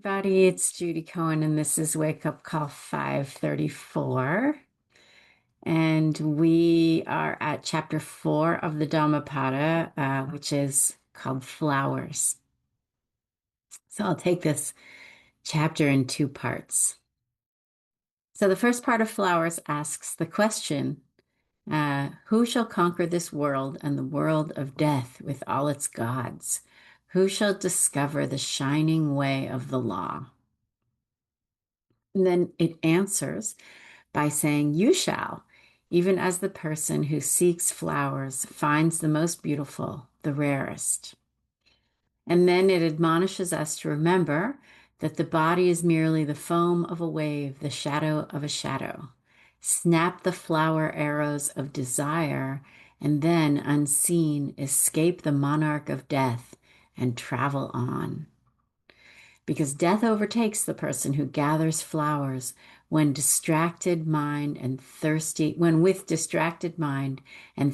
everybody. It's Judy Cohen, and this is Wake Up Call 534. And we are at chapter 4 of the Dhammapada, which is called Flowers. So I'll take this chapter in two parts. So the first part of Flowers asks the question, who shall conquer this world and the world of death with all its gods? Who shall discover the shining way of the law? And then it answers by saying, you shall, even as the person who seeks flowers finds the most beautiful, the rarest. And then it admonishes us to remember that the body is merely the foam of a wave, the shadow of a shadow. Snap the flower arrows of desire, and then, unseen, escape the monarch of death and travel on, because death overtakes the person who gathers flowers when with distracted mind and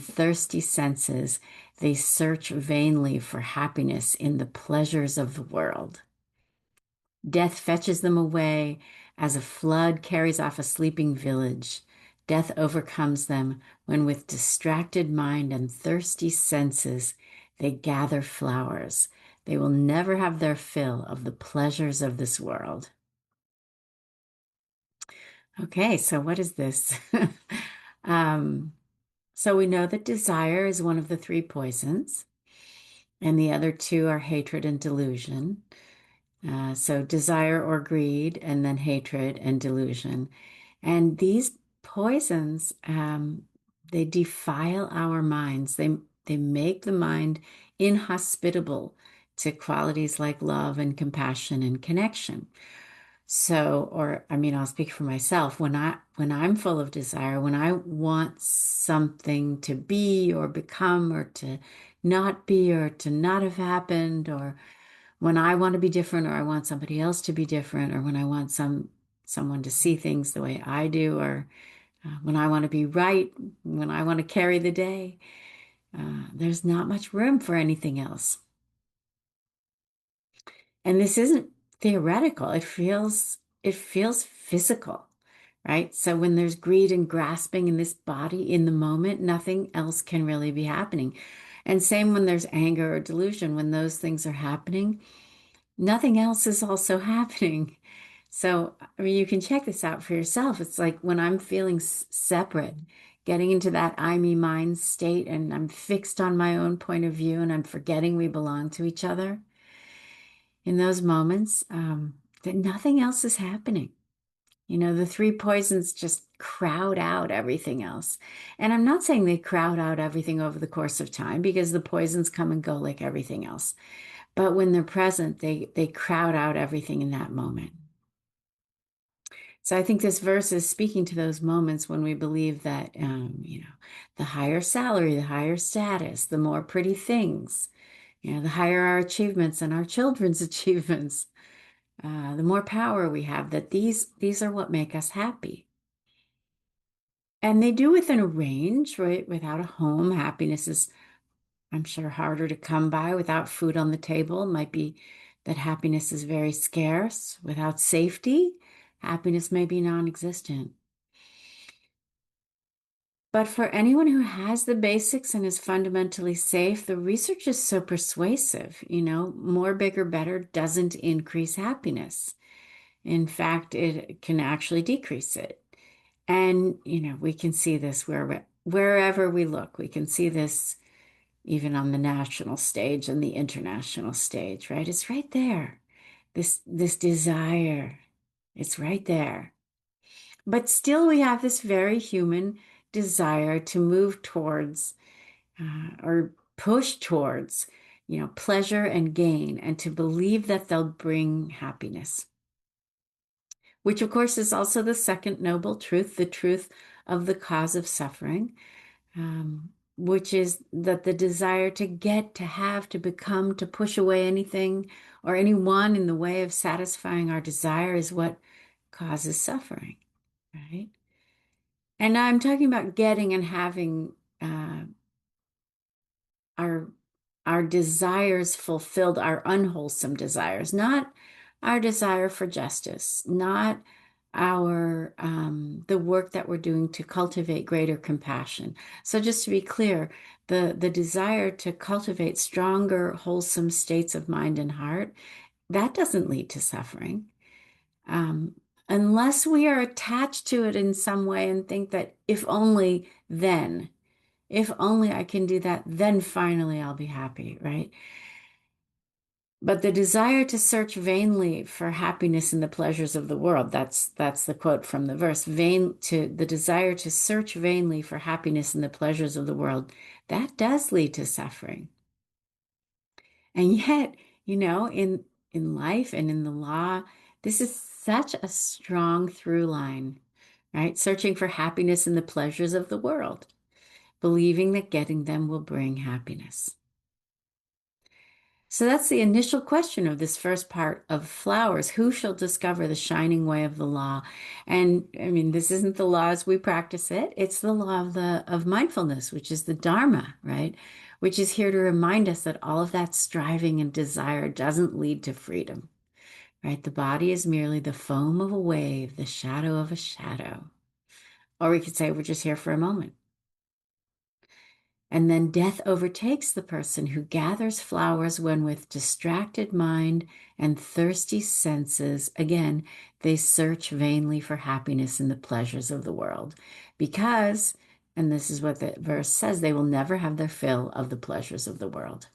thirsty senses, they search vainly for happiness in the pleasures of the world. Death fetches them away as a flood carries off a sleeping village. Death overcomes them when with distracted mind and thirsty senses, they gather flowers. They will never have their fill of the pleasures of this world. Okay, so what is this? um, so we know that desire is one of the three poisons, and the other two are hatred and delusion. So desire or greed, and then hatred and delusion. And these poisons, they defile our minds. They make the mind inhospitable to qualities like love and compassion and connection. So, or I mean, I'll speak for myself. When I'm full of desire, when I want something to be or become or to not be or to not have happened, or when I want to be different or I want somebody else to be different, or when I want someone to see things the way I do, or when I want to be right, when I want to carry the day, there's not much room for anything else. And this isn't theoretical. It feels physical, right? So when there's greed and grasping in this body in the moment, nothing else can really be happening. And same when there's anger or delusion, when those things are happening, nothing else is also happening. So, I mean, you can check this out for yourself. It's like when I'm feeling separate, getting into that I, me, mine state, and I'm fixed on my own point of view, and I'm forgetting we belong to each other. In those moments, that nothing else is happening. The three poisons just crowd out everything else. And I'm not saying they crowd out everything over the course of time, because the poisons come and go like everything else. But when they're present, they crowd out everything in that moment. So I think this verse is speaking to those moments when we believe that, the higher salary, the higher status, the more pretty things, the higher our achievements and our children's achievements, the more power we have, that these are what make us happy. And they do within a range, right? Without a home, happiness is, I'm sure, harder to come by. Without food on the table, it might be that happiness is very scarce. Without safety, happiness may be non-existent. But for anyone who has the basics and is fundamentally safe, the research is so persuasive. More, bigger, better doesn't increase happiness. In fact, it can actually decrease it. And, we can see this wherever we look. We can see this even on the national stage and the international stage, right? It's right there. This desire, it's right there. But still, we have this very human desire to move towards or push towards, pleasure and gain, and to believe that they'll bring happiness, which of course is also the second noble truth, the truth of the cause of suffering, which is that the desire to get, to have, to become, to push away anything or anyone in the way of satisfying our desire is what causes suffering, right? And I'm talking about getting and having our our desires fulfilled, our unwholesome desires, not our desire for justice, not our the work that we're doing to cultivate greater compassion. So just to be clear, the desire to cultivate stronger, wholesome states of mind and heart, that doesn't lead to suffering. Um, unless we are attached to it in some way and think that if only then, if only I can do that, then finally I'll be happy, right? But the desire to search vainly for happiness in the pleasures of the world, that's the quote from the verse, the desire to search vainly for happiness in the pleasures of the world, that does lead to suffering. And yet, in life and in the law, this is such a strong through line, right? Searching for happiness in the pleasures of the world, believing that getting them will bring happiness. So that's the initial question of this first part of flowers. Who shall discover the shining way of the law? And I mean, this isn't the law as we practice it. It's the law of mindfulness, which is the Dharma, right? Which is here to remind us that all of that striving and desire doesn't lead to freedom, right? The body is merely the foam of a wave, the shadow of a shadow. Or we could say we're just here for a moment. And then death overtakes the person who gathers flowers when with distracted mind and thirsty senses, again, they search vainly for happiness in the pleasures of the world. Because, and this is what the verse says, they will never have their fill of the pleasures of the world.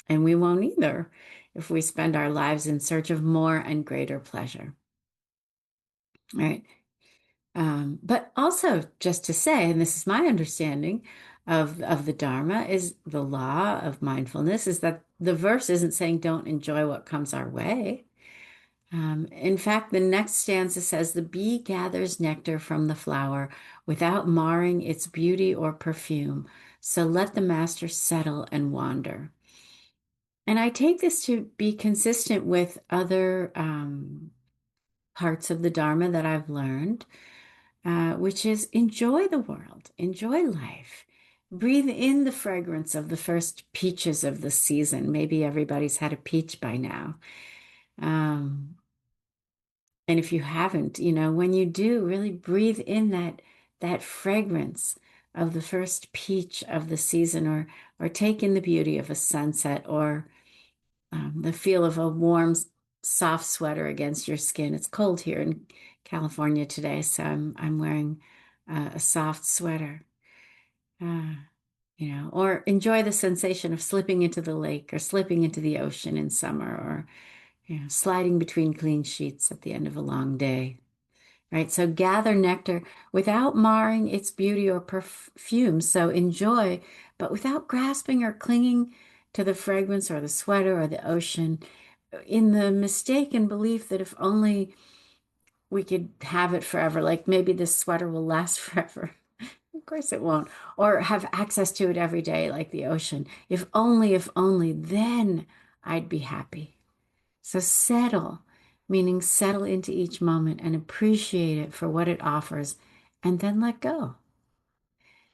And we won't either if we spend our lives in search of more and greater pleasure. Right? But also, just to say, and this is my understanding of the Dharma, is the law of mindfulness, is that the verse isn't saying don't enjoy what comes our way. In fact, the next stanza says, the bee gathers nectar from the flower without marring its beauty or perfume. So let the master settle and wander. And I take this to be consistent with other parts of the Dharma that I've learned, which is enjoy the world, enjoy life. Breathe in the fragrance of the first peaches of the season. Maybe everybody's had a peach by now. Um, and if you haven't, when you do, really breathe in that fragrance of the first peach of the season, or take in the beauty of a sunset, or the feel of a warm, soft sweater against your skin. It's cold here in California today, so I'm wearing a soft sweater. Uh, or enjoy the sensation of slipping into the lake or slipping into the ocean in summer, or sliding between clean sheets at the end of a long day. Right? So gather nectar without marring its beauty or perfume. So enjoy, but without grasping or clinging to the fragrance or the sweater or the ocean, in the mistaken belief that if only we could have it forever, like maybe this sweater will last forever. Of course it won't. Or have access to it every day, like the ocean. If only, then I'd be happy. So settle, meaning settle into each moment and appreciate it for what it offers, and then let go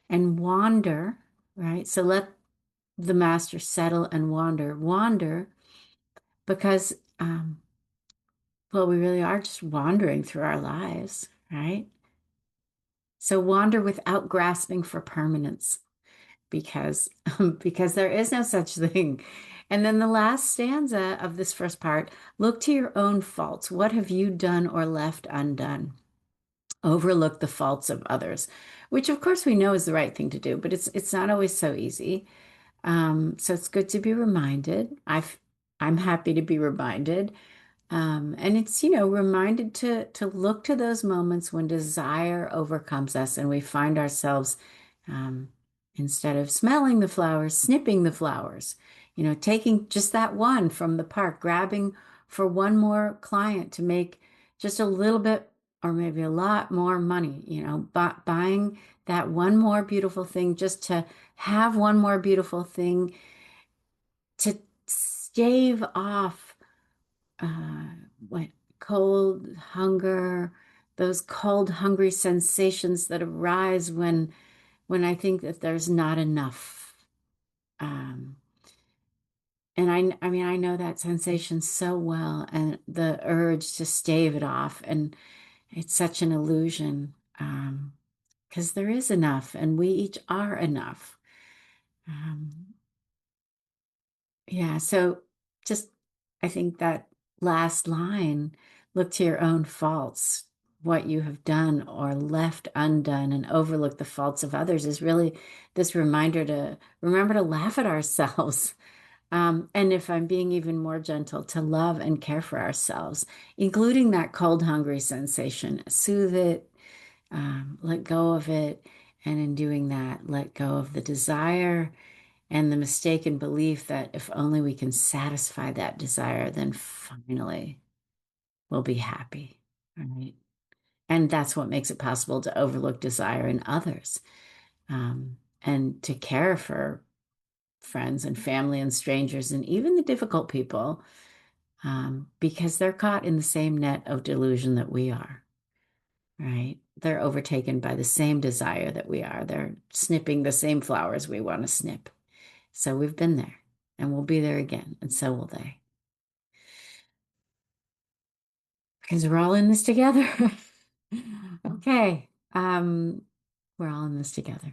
and wander, right? So let the master settle and wander. Wander because, well, we really are just wandering through our lives, right? So wander without grasping for permanence because because there is no such thing. And then the last stanza of this first part, look to your own faults. What have you done or left undone? Overlook the faults of others, which of course we know is the right thing to do, but it's not always so easy. So it's good to be reminded. I'm happy to be reminded. And it's, reminded to look to those moments when desire overcomes us and we find ourselves, um, instead of smelling the flowers, snipping the flowers, taking just that one from the park, grabbing for one more client to make just a little bit or maybe a lot more money, buying that one more beautiful thing just to have one more beautiful thing to stave off uh, what cold hunger, those cold, hungry sensations that arise when I think that there's not enough. Um, And I mean, I know that sensation so well, and the urge to stave it off. And it's such an illusion, because there is enough, and we each are enough. Um, yeah. So just, I think that last line, look to your own faults, what you have done or left undone, and overlook the faults of others, is really this reminder to remember to laugh at ourselves. And if I'm being even more gentle, to love and care for ourselves, including that cold, hungry sensation, soothe it, let go of it. And in doing that, let go of the desire and the mistaken belief that if only we can satisfy that desire, then finally we'll be happy. Right. And that's what makes it possible to overlook desire in others, and to care for friends and family and strangers and even the difficult people, because they're caught in the same net of delusion that we are, right? They're overtaken by the same desire that we are. They're snipping the same flowers we want to snip. So we've been there and we'll be there again, and so will they, because we're all in this together. Okay. We're all in this together.